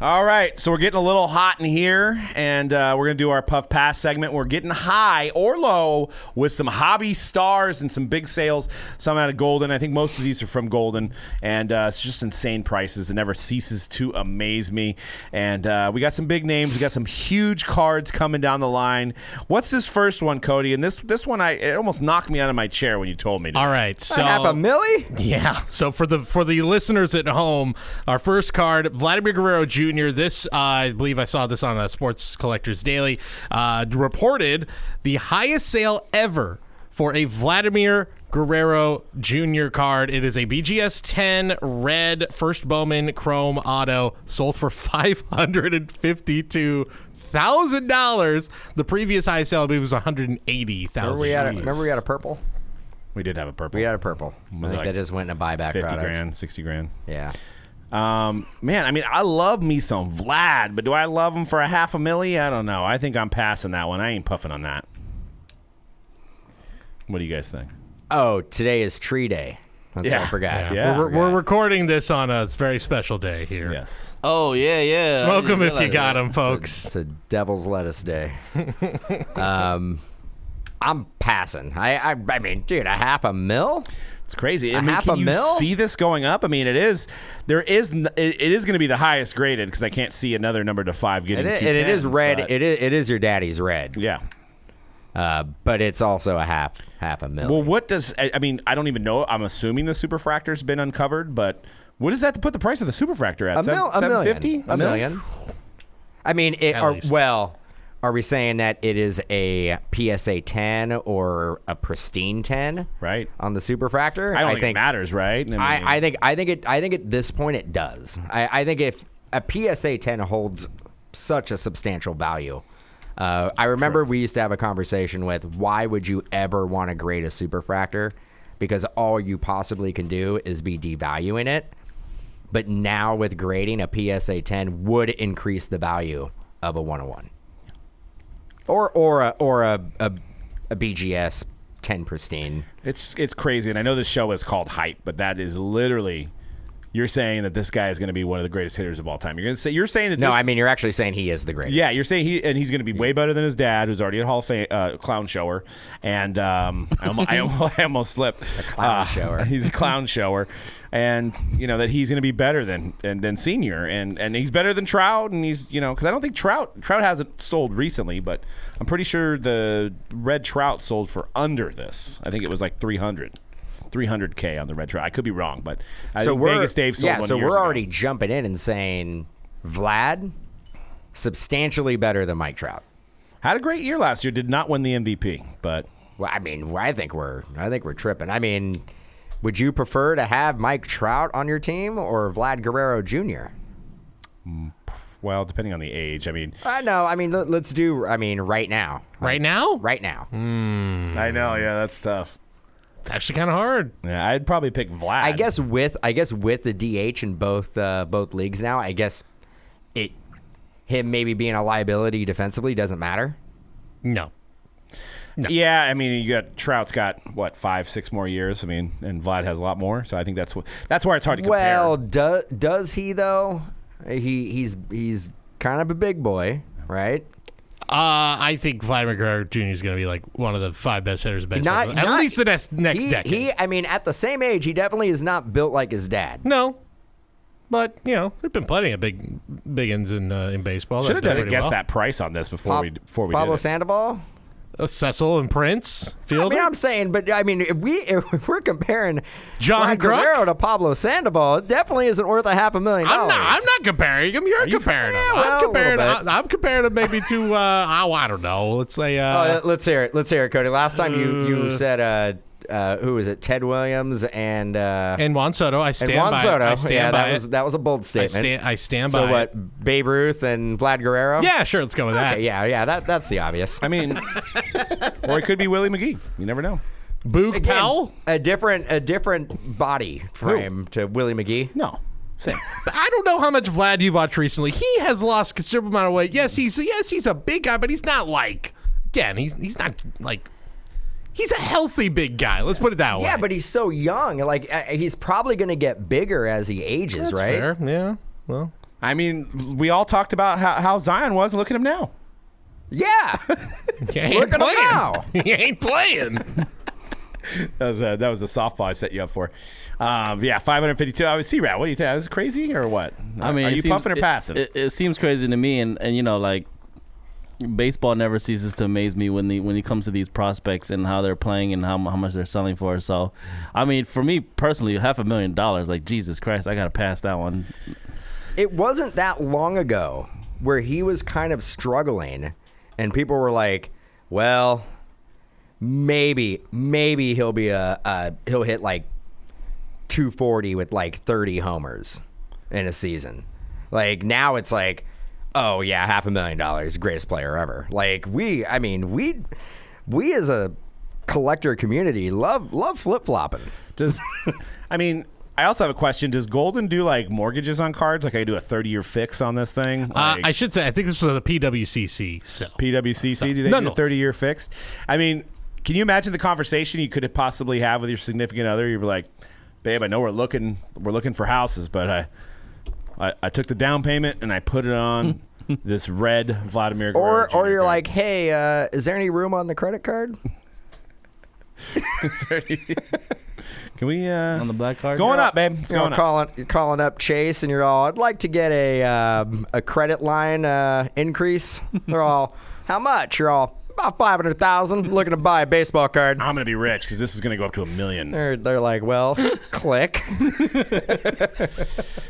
All right, so we're getting a little hot in here, and we're going to do our Puff Pass segment. We're getting high or low with some hobby stars and some big sales, some out of Golden. I think most of these are from Golden, and it's just insane prices. It never ceases to amaze me. And we got some big names. We got some huge cards coming down the line. What's this first one, Cody? And this one, it almost knocked me out of my chair when you told me to. All right, so $500,000? Yeah. So for the listeners at home, our first card, Vladimir Guerrero Jr. This, I believe I saw this on Sports Collectors Daily, reported the highest sale ever for a Vladimir Guerrero Jr. card. It is a BGS 10 red first Bowman Chrome Auto, sold for $552,000. The previous highest sale, I believe, was $180,000. Remember we had a purple? We did have a purple. We had a purple. I think that just went in a buyback 50 product. grand, 60 grand. Yeah. Man, I mean, I love me some Vlad, but do I love him for $500,000? I don't know. I think I'm passing that one. I ain't puffing on that. What do you guys think? Oh, today is Tree Day. That's what I forgot. Yeah. We're recording this on a very special day here. Yes. Oh, yeah. Smoke them if you got them, folks. It's a Devil's Lettuce Day. I'm passing. I mean, dude, $500,000? It's crazy. Can you see this going up? I mean, it is going to be the highest graded because I can't see another number to 5 getting 2 it is red. But It is your daddy's red. Yeah. But it's also a $500,000. Well, what does I mean? I don't even know. I'm assuming the superfractor's been uncovered, but what does that to put the price of the superfractor at? $750? $1 million. I mean, are we saying that it is a PSA 10 or a pristine 10? Right. On the superfractor? I don't think it matters, right? I think at this point it does. I think if a PSA 10 holds such a substantial value. I remember we used to have a conversation with why would you ever want to grade a superfractor? Because all you possibly can do is be devaluing it. But now with grading, a PSA 10 would increase the value of a 101. Or a BGS 10 pristine. It's crazy, and I know this show is called Hype, but that is literally you're saying that this guy is going to be one of the greatest hitters of all time. You're saying that. No, I mean you're actually saying he is the greatest. Yeah, you're saying he's going to be way better than his dad, who's already a Hall of Fame clown shower, and I almost slipped. A clown shower. He's a clown shower, and that he's going to be better than Senior, and he's better than Trout, and he's because I don't think Trout hasn't sold recently, but I'm pretty sure the red Trout sold for under this. I think it was like 300K on the red Trout. I could be wrong, but I think Vegas Dave sold one. So years we're ago. already jumping in and saying Vlad substantially better than Mike Trout. Had a great year last year. Did not win the MVP, but well, I mean, I think we're tripping. I mean, would you prefer to have Mike Trout on your team or Vlad Guerrero Jr.? Well, depending on the age. I mean, I know. I mean, let's do. I mean, right now. Right now? Right now. I know. Yeah, that's tough. It's actually kind of hard. Yeah, I'd probably pick Vlad. I guess with the DH in both leagues now, I guess him maybe being a liability defensively doesn't matter. No. Yeah, I mean, you got Trout's got what 5-6 more years. I mean, and Vlad has a lot more. So I think that's where it's hard to compare. Well, does he though? He's kind of a big boy, right? I think Vladimir Guerrero Jr. is going to be like one of the 5 best hitters of baseball. At least the next decade. I mean, at the same age, he definitely is not built like his dad. No. But, there've been plenty of big-ins in baseball. Should have done guess that price on this before we did Pablo it. Sandoval? Cecil and Prince, Fielder. I mean, I'm saying, but I mean, if we're comparing John Guerrero to Pablo Sandoval, it definitely isn't worth $500,000. I'm not comparing him. You're comparing him. I'm comparing him maybe to I don't know. Let's say. Let's hear it. Let's hear it, Cody. Last time you said who was it? Ted Williams and Juan Soto. I stand Juan by Soto. I stand by that was a bold statement. I stand by. So what? Babe Ruth and Vlad Guerrero? Yeah, sure. Let's go with that. Okay, yeah. That's the obvious. I mean, or it could be Willie McGee. You never know. Boog Powell. A different body frame to Willie McGee. No. Same. I don't know how much Vlad you've watched recently. He has lost a considerable amount of weight. Yes, he's a big guy, but he's not like. Again, he's not like. He's a healthy big guy. Let's put it that way. Yeah, but he's so young. Like he's probably going to get bigger as he ages, That's right? fair. Yeah. Well, I mean, we all talked about how Zion was. Look at him now. Yeah. He ain't Look at him playing. now. He ain't playing. That was a softball I set you up for. 552. I was C-Rad. What do you think? Is this crazy or what? I mean, are you it seems, puffing or passing? It seems crazy to me, and you know, like baseball never ceases to amaze me when it comes to these prospects and how they're playing and how much they're selling for. So, I mean, for me personally, $500,000, like Jesus Christ, I gotta pass that one. It wasn't that long ago where he was kind of struggling, and people were like, "Well, maybe he'll be he'll hit like 240 with like 30 homers in a season." Like now it's like, oh yeah, $500,000, greatest player ever. Like we as a collector community love flip flopping. I also have a question. Does Golden do like mortgages on cards? Like I do a 30-year fix on this thing? Like, I should say, I think this was a PWCC. So PWCC, do they do a 30-year fixed? I mean, can you imagine the conversation you could possibly have with your significant other? You'd be like, babe, I know we're looking for houses, but I took the down payment and I put it on this red Vladimir Guerrero Jr. Or you're card. like, hey, is there any room on the credit card? Can we On the black card? going up, babe? It's going up. You're calling up Chase, and you're all, I'd like to get a credit line increase. They're all, how much? You're all, about 500,000. Looking to buy a baseball card. I'm gonna be rich because this is gonna go up to $1 million. They're like, well, click.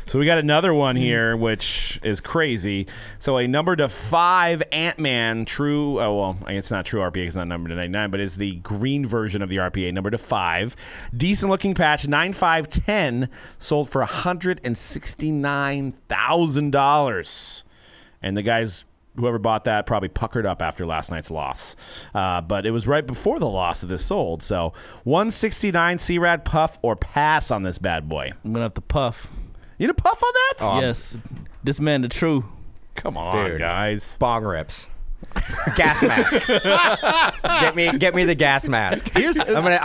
So we got another one here, which is crazy. So a number to 5 Ant-Man true. Oh well, it's not true RPA. It's not number to 99, but it's the green version of the RPA. Number to 5, decent looking patch, 9/5/10, sold for $169,000, and the guys. Whoever bought that probably puckered up after last night's loss. But it was right before the loss that this sold. So 169 C-Rad, puff or pass on this bad boy. I'm gonna have to puff. You gonna puff on that? Yes, this man the true. Come on, Dude. guys. Bong rips. Gas mask. Get me the gas mask. I'm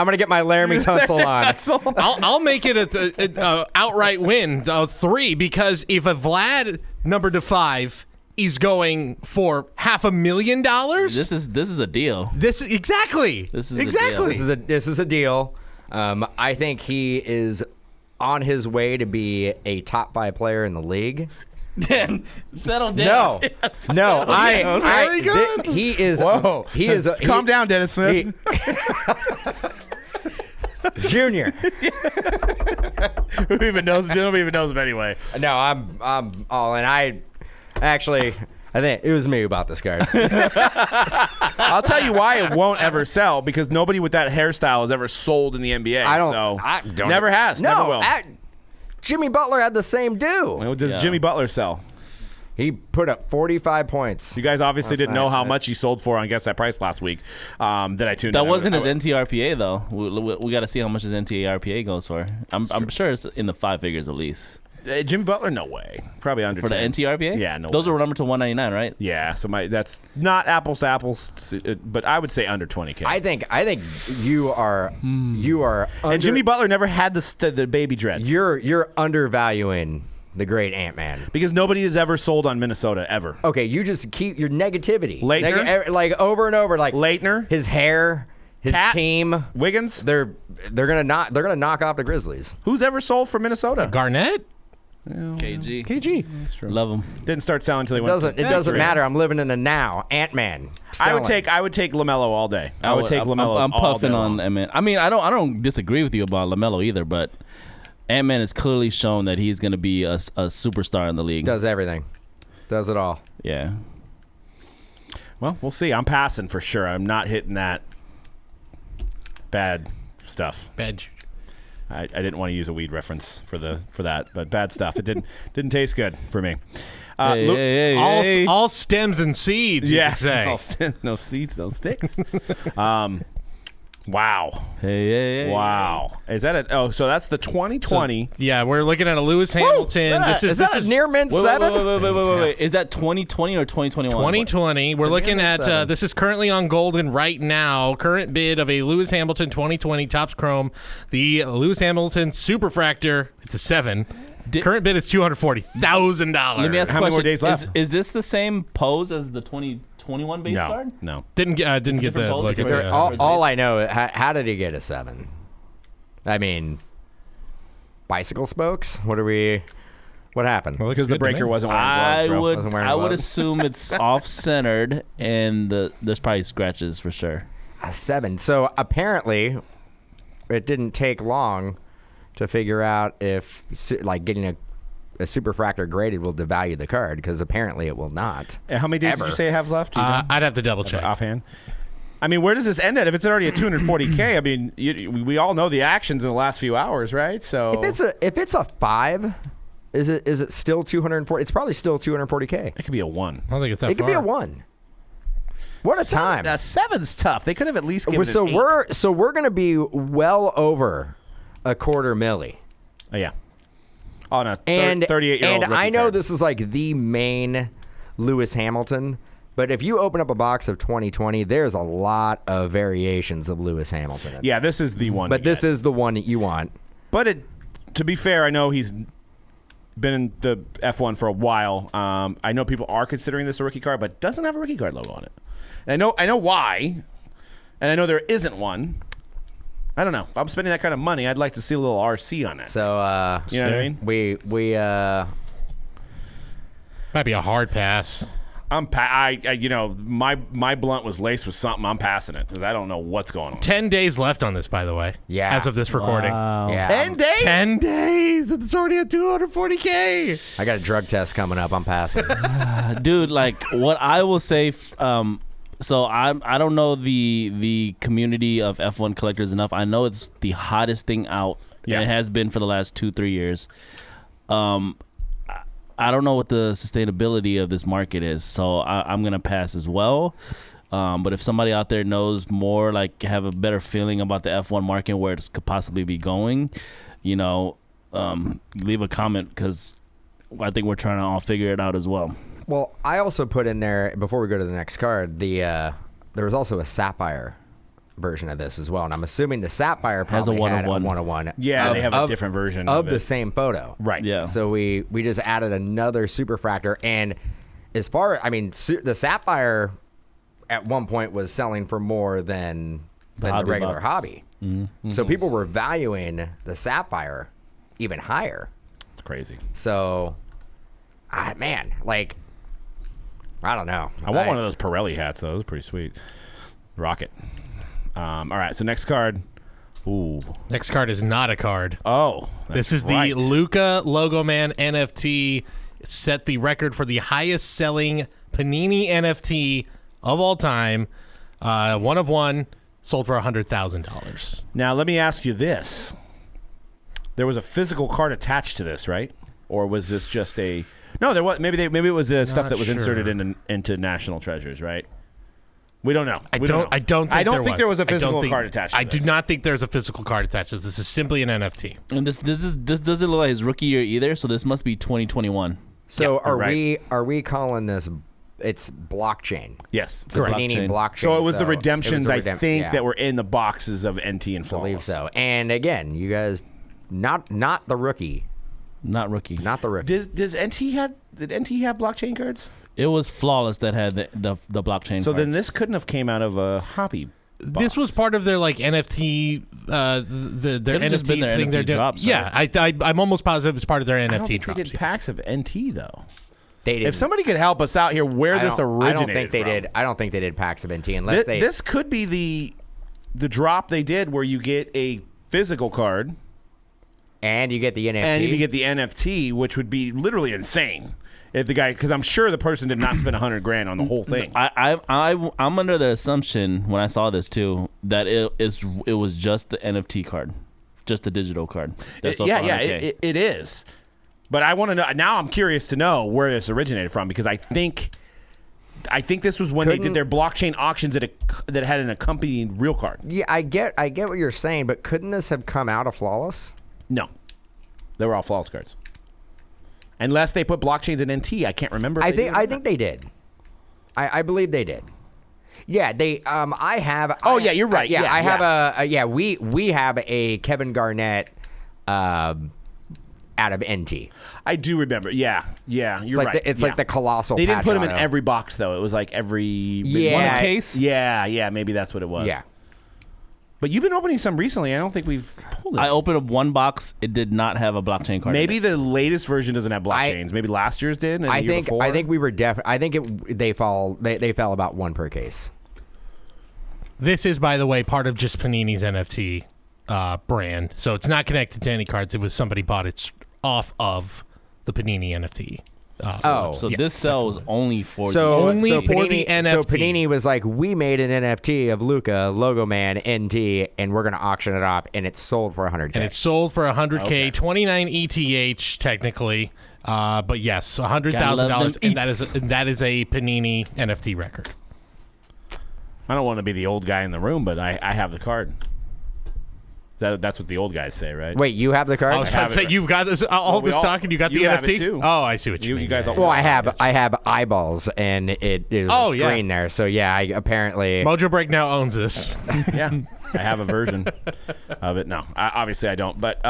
gonna get my Laramie Tunsil on. I'll make it a outright win, 3, because if a Vlad number to 5 is going for $500,000, This is a deal. This is exactly. This is a exactly. deal. This is a deal. I think he is on his way to be a top 5 player in the league. Dan, settle down. No, Very good. He is. Whoa. He is. Calm down, Dennis Smith. Junior. Who even knows? Nobody even knows him anyway. No, I'm all in. I think it was me who bought this card. I'll tell you why it won't ever sell, because nobody with that hairstyle has ever sold in the NBA. I don't. So I don't. never has. No, never will. Jimmy Butler had the same do. Well, does Yeah. Jimmy Butler sell? He put up 45 points. You guys obviously Last didn't know night, how right? much he sold for on Guess That Price last week. That I tuned That in. wasn't his NTRPA though. We got to see how much his NTRPA goes for. I'm sure it's in the 5 figures at least. Jimmy Butler, no way. Probably under For the 10. NTRPA? Yeah, no Those way. were numbered to 199, right? Yeah, so that's not apples to apples, but I would say under 20K. I think you are under, and Jimmy Butler never had the baby dreads. You're undervaluing the great Ant-Man. Because nobody has ever sold on Minnesota, ever. Okay, you just keep your negativity. Leitner? Like over and over, like Leitner? his hair, his Cat? team. Wiggins? They're gonna knock off the Grizzlies. Who's ever sold for Minnesota? Garnett, KG. Love him. Didn't start selling until they went. It doesn't matter. I'm living in the now. Ant-Man. I would selling. take LaMelo all day. I would take LaMelo. I'm all puffing day on long. Ant-Man. I mean, I don't disagree with you about LaMelo either, but Ant-Man has clearly shown that he's going to be a superstar in the league. Does everything. Does it all. Yeah. Well, we'll see. I'm passing for sure. I'm not hitting that bad stuff. Badge. I didn't want to use a weed reference for that, but bad stuff. It didn't taste good for me. Hey. All stems and seeds. You could say. No seeds, no sticks. Wow. Hey. Wow. Is that so that's the 2020. Yeah, we're looking at a Lewis Hamilton. Is that a near mint Wait, 7? wait. Is that 2020 or 2021? 2020. We're looking near at mint 7. this is currently on Golden right now. Current bid of a Lewis Hamilton 2020 Topps Chrome. The Lewis Hamilton Superfractor. It's a 7. Current bid is $240,000. Let me ask a How many more question. days left? Is this the same pose as the 2021 base card? No. Didn't get the different pose? look Is at it the, different? All I know, how did he get a 7? I mean, bicycle spokes? What happened? Well, Because the breaker wasn't wearing gloves, bro. Wasn't wearing I would gloves. assume it's off-centered, and there's probably scratches for sure. A 7. So apparently, it didn't take long to figure out if getting a superfractor graded will devalue the card, because apparently it will not. How many days Ever. did you say I have left? Do you know? I'd have to double check. Offhand. I mean, where does this end at? If it's already at 240K, I mean, we all know the actions in the last few hours, right? So If it's a 5, is it still 240? It's probably still 240K. it could be a 1. I don't think it's that It could far. be a 1. What a time! 7's tough. They could have at least given So it an 8. we're gonna be well over a quarter milli. Oh, yeah. Oh, no. And 38-year-old and I rookie know card. this is like the main Lewis Hamilton, but if you open up a box of 2020, there's a lot of variations of Lewis Hamilton. In Yeah, this is the one. but this is the one that you want. But to be fair, I know he's been in the F1 for a while. I know people are considering this a rookie card, but it doesn't have a rookie card logo on it. And I know why, and I know there isn't one. I don't know. If I'm spending that kind of money, I'd like to see a little RC on it. So you know what I mean? we Might be a hard pass. My blunt was laced with something. I'm passing it because I don't know what's going on. 10 days left on this, by the way. Yeah. As of this recording. yeah, 10 days? 10 days. It's already at 240K. I got a drug test coming up. I'm passing. Dude, like what I will say, so I don't know the community of F1 collectors enough. I know it's the hottest thing out. Yeah. And it has been for the last 2-3 years. I don't know what the sustainability of this market is, so I'm gonna pass as well. But if somebody out there knows more, like have a better feeling about the F1 market, where it could possibly be going, leave a comment, because I think we're trying to all figure it out as well. Well, I also put in there, before we go to the next card, there was also a Sapphire version of this as well, and I'm assuming the Sapphire Has a probably had a 101. 101. Yeah, they have a different version of of the it. same photo. Right. Yeah. So we just added another superfractor, and as far, I mean, the Sapphire at one point was selling for more than the hobby regular box. hobby. Mm-hmm. So people were valuing the Sapphire even higher. It's crazy. So, man, like, I don't know. I want one of those Pirelli hats, though. Those are pretty sweet. Rocket. All right, so next card. Ooh. Next card is not a card. Oh. This is right. the Luka Logo Man NFT. It set the record for the highest selling Panini NFT of all time. One of one, sold for $100,000. Now, let me ask you this. There was a physical card attached to this, right? Or was this just a... No, there was. Maybe it was the stuff that was inserted sure. into National Treasures, right? We don't know. I We don't think there was a I don't physical think- card attached to I this. do not think there's a physical card attached to this. This is simply an NFT. And this doesn't look like his rookie year either, so this must be 2021. So Yeah, right. are we calling this? It's blockchain. Yes. It's a Panini blockchain. So it was the it was redemptions, a I think, yeah, that were in the boxes of NT and I Flawless. believe so. And again, you guys, not the rookie, Not rookie. not the rookie. Did NT have blockchain cards? It was Flawless that had the blockchain. So then cards. this couldn't have came out of a hobby. This was part of their like NFT, their Could've just NFT been their thing NFT they're doing. drops, Yeah, I'm almost positive it's part of their I don't NFT think drops. they did yeah. packs of NT though. They didn't. If somebody could help us out here, where I this don't- originated I don't think they from. did. I don't think they did packs of NT unless they. This could be the drop they did where you get a physical card and you get the NFT. and you get the NFT, which would be literally insane. If the guy, because I'm sure the person did not spend $100,000 on the whole thing. I'm under the assumption when I saw this too that it was just the NFT card, just the digital card. That's up for 100K. It is. But I want to know now. I'm curious to know where this originated from because I think this was when they did their blockchain auctions that had an accompanying real card. Yeah, I get what you're saying, but couldn't this have come out of Flawless? No, they were all Flawless cards. Unless they put blockchains in NT, I can't remember. If I they did or think not. they did. I believe they did. Yeah, they. I have. Oh, yeah, you're right. Yeah, Yeah, I yeah. have we have a Kevin Garnett out of NT. I do remember. Yeah, you're right. It's like the colossal. They didn't put them in patch auto. every box though. It was like every Yeah. One case. Yeah, maybe that's what it was. Yeah. But you've been opening some recently. I don't think we've pulled it. I opened up one box. It did not have a blockchain card. Maybe in it. the latest version doesn't have blockchains. Maybe last year's did. And the year before. I think we were I think they fell about one per case. This is, by the way, part of just Panini's NFT brand. So it's not connected to any cards. It was somebody bought it off of the Panini NFT. So this sells only for Only so for Panini, the NFT. So Panini was like, we made an NFT of Luka, Logo Man, NT, and we're going to auction it off, and it's sold for $100K. And it's sold for $100K, Okay. 29 ETH technically. But yes, $100,000, them and that is a Panini NFT record. I don't want to be the old guy in the room, but I have the card. That's what the old guys say, right? Wait, you have the card? I was about to say, you've got this, all we this all- talk, and you got the you have NFT? it too. Oh, I see what you mean. You guys all- Well, I have eyeballs, and it is Oh, a yeah. screen there. So yeah, I apparently. Mojobreak now owns this. Yeah, I have a version of it. No, obviously I don't. But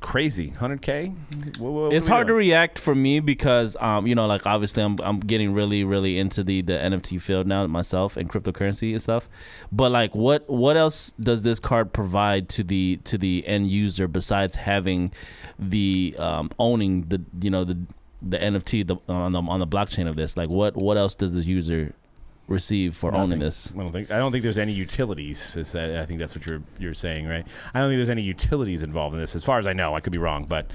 crazy, 100K. What It's are we hard to doing? react for me because like obviously I'm getting really into the NFT field now myself and cryptocurrency and stuff. But like what else does this card provide to the end user besides having the owning the NFT on the blockchain of this? Like what else does this user receive for owning this? I don't think there's any utilities. I think that's what you're saying, right? I don't think there's any utilities involved in this, as far as I know. I could be wrong, but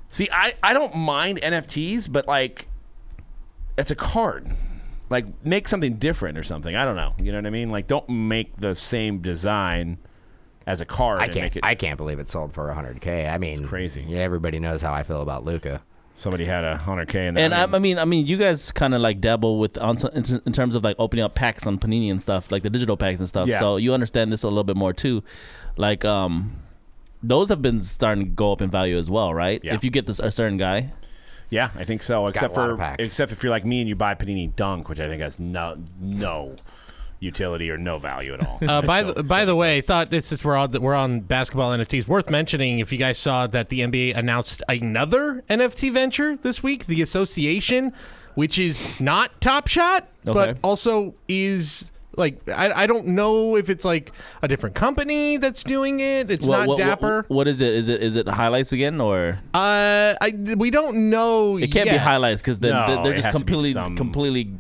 see, I don't mind NFTs, but like, it's a card. Like, make something different or something. I don't know. You know what I mean? Like, don't make the same design as a card. I can't believe it sold for $100K. I mean, It's crazy. Yeah, everybody knows how I feel about Luka. Somebody had 100K in there. And I mean, you guys kind of like dabble with in terms of like opening up packs on Panini and stuff, like the digital packs and stuff. Yeah. So you understand this a little bit more too. Like, those have been starting to go up in value as well, right? Yeah. If you get a certain guy. Yeah, I think so. Except a lot of packs. if you're like me and you buy Panini Dunk, which I think has no utility or no value at all. By the way, thought this is we're on basketball NFTs. Worth mentioning if you guys saw that the NBA announced another NFT venture this week, the Association, which is not Top Shot, but Okay. also is like I don't know if it's like a different company that's doing it. It's not Dapper. What is it? Is it highlights again or? We don't know. It can't be yet. highlights because they're No, it just has to be completely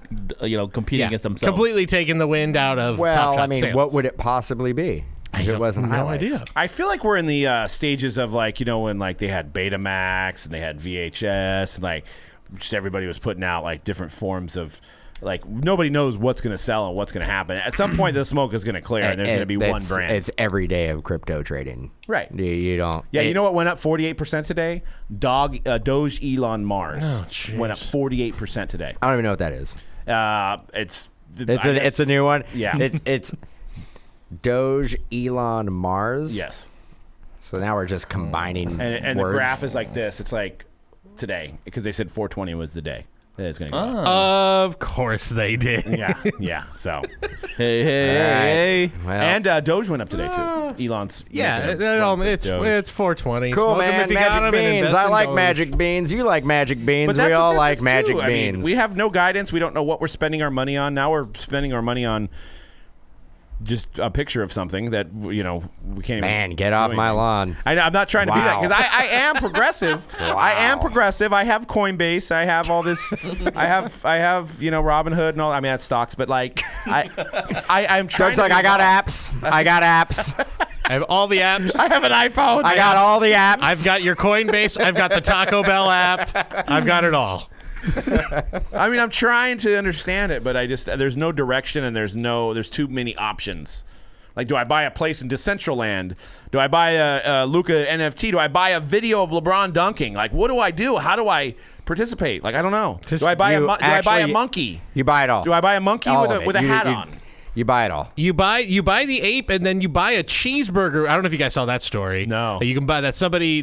competing against themselves. Completely taking the wind out of Top Well, Shot I mean, sales. what would it possibly be if it wasn't no highlights? idea. I feel like we're in the stages of like, when like they had Betamax and they had VHS and like just everybody was putting out like different forms of like nobody knows what's going to sell and what's going to happen. At some point, the smoke is going to clear and there's going to be one brand. It's every day of crypto trading. Right. You don't. Yeah, you know what went up 48% today? Doge Elon Mars jeez. went up 48% today. I don't even know what that is. It's a new one. Yeah. It's Doge Elon Mars. Yes. So now we're just combining And the words. graph is like this. It's like today because they said 420 was the day that it's going to go up. Of course they did. Yeah. So, Hey. Well, and Doge went up today too. Elon's Yeah, making a it's 420. cool, Smoke 'em man. if you got 'em Magic and beans. invest I in like Doge. magic beans. You like magic beans. But that's We what all this like is, magic too. beans. I mean, we have no guidance. We don't know what we're spending our money on. Now we're spending our money on just a picture of something that we can't even. Man, get off do my anything. lawn. I'm not trying to be that Wow. because I am progressive. I am progressive. I have Coinbase. I have all this. I have Robinhood and all. I mean that's stocks, but like I'm trying. Doug's like, I got apps. I got apps. I have all the apps. I have an iPhone. I got all the apps. I've got your Coinbase. I've got the Taco Bell app. I've got it all. I mean, I'm trying to understand it, but there's no direction and there's too many options. Like, do I buy a place in Decentraland? Do I buy a Luka NFT? Do I buy a video of LeBron dunking? Like, what do I do? How do I participate? Like, I don't know. Do I buy a monkey? You buy it all. Do I buy a monkey All with of a it. with a hat You- on? You buy it all. You buy the ape, and then you buy a cheeseburger. I don't know if you guys saw that story. No. You can buy that.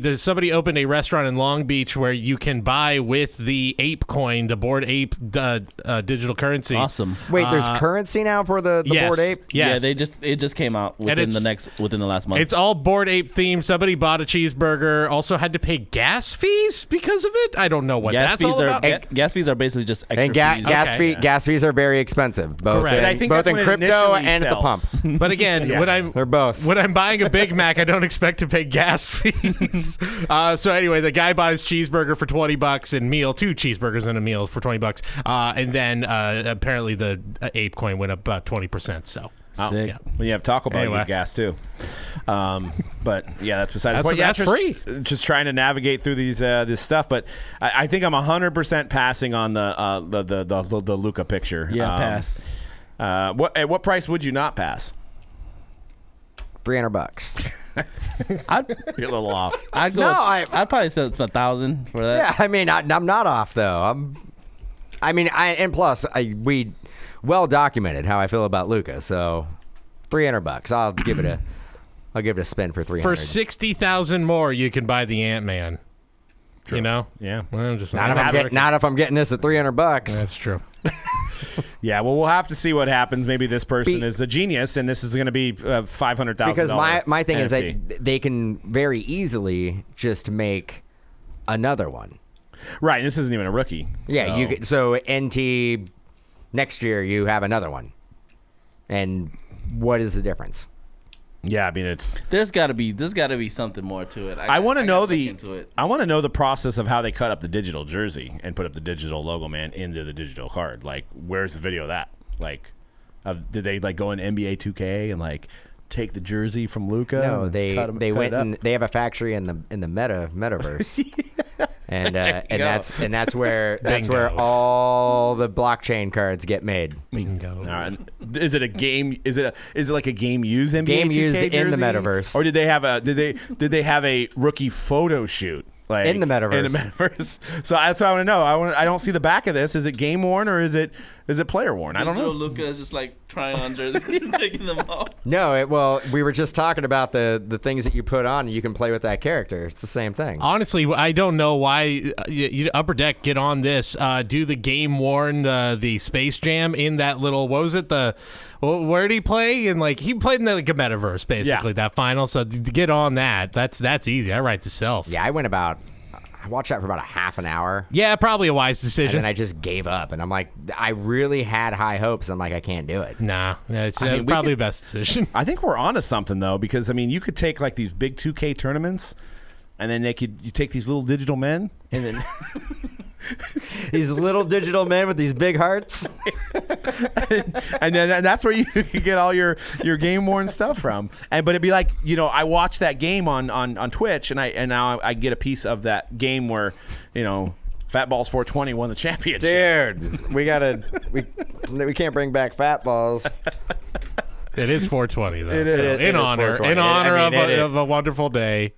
There's somebody opened a restaurant in Long Beach where you can buy with the ape coin, the Bored Ape digital currency. Awesome. Wait, there's currency now for the Yes. Bored Ape? Yes. Yeah, it just came out within the last month. It's all Bored Ape themed. Somebody bought a cheeseburger, also had to pay gas fees because of it. I don't know what gas that's fees all are about. gas fees are basically just extra And fees. gas fees are very expensive, both Correct. in, And I think both that's in when it crypto initially and at the pump. sells. But again, They're both. when I'm buying a Big Mac, I don't expect to pay gas fees. So anyway, the guy buys cheeseburger for $20 and meal, 2 cheeseburgers and a meal for $20, and then apparently the ape coin went up about 20%. So. Sick. Yeah. When you have Taco Bell, you Anyway. get gas too. But yeah, that's beside the That's- point. Yeah, that's free. Just trying to navigate through this stuff. But I think I'm 100% passing on the Luka picture. Yeah, pass. At what price would you not pass? $300. You're a little off. I'd go. No, I'd probably sell 1,000 for that. Yeah, I mean, I'm not off though. And plus, we well documented how I feel about Luka. So, $300. I'll give it a spin for $300. For 60,000 more, you can buy the Ant-Man. True. You know? Yeah. Well, just Not if I'm getting this at $300. That's true. Yeah, well, we'll have to see what happens. Maybe this person is a genius, and this is going to be $500,000. Because my thing is NFT. that they can very easily just make another one. Right, this isn't even a rookie. Yeah, so NT next year you have another one. And what is the difference? Yeah, I mean it's. There's got to be something more to it. I want to know gotta look into it. I want to know the process of how they cut up the digital jersey and put up the digital logo man into the digital card. Like, where's the video of that? Like, did they like go in NBA 2K and like take the jersey from Luka? No, and they cut it went up? and they have a factory in the metaverse. And you go. that's where Bingo. all the blockchain cards get made. Bingo. All right. Is it a game? Is it like a game used NBA Game 2K used jersey? in the metaverse. Or did they have a rookie photo shoot? Like, In the metaverse. In the metaverse. So that's what I want to know. I don't see the back of this. Is it game worn or is it player worn? I don't know. Luka is just like trying on jerseys and taking them off. No, well, we were just talking about the things that you put on and you can play with that character. It's the same thing. Honestly, I don't know why Upper Deck get on this. Do the game worn the Space Jam in that little, what was it, where did he play? And like he played in like a metaverse basically, that final. So to get on that's easy. I write to self. Yeah, I watched that for about a half an hour. Yeah, probably a wise And decision. then I just gave up. And I'm like, I really had high hopes. I'm like, I can't do it. Nah, it's I mean, we probably could- the best decision. I think we're onto something though, because I mean, you could take like these big 2K tournaments, and then you take these little digital men, and then These little digital men with these big hearts. and that's where you can get all your game worn stuff from. But it'd be like, I watched that game on Twitch, and now I get a piece of that game where Fat Balls 420 won the championship. Dude, we can't bring back Fat Balls. It is 420 though. It is. In It is honor 420. of a wonderful day.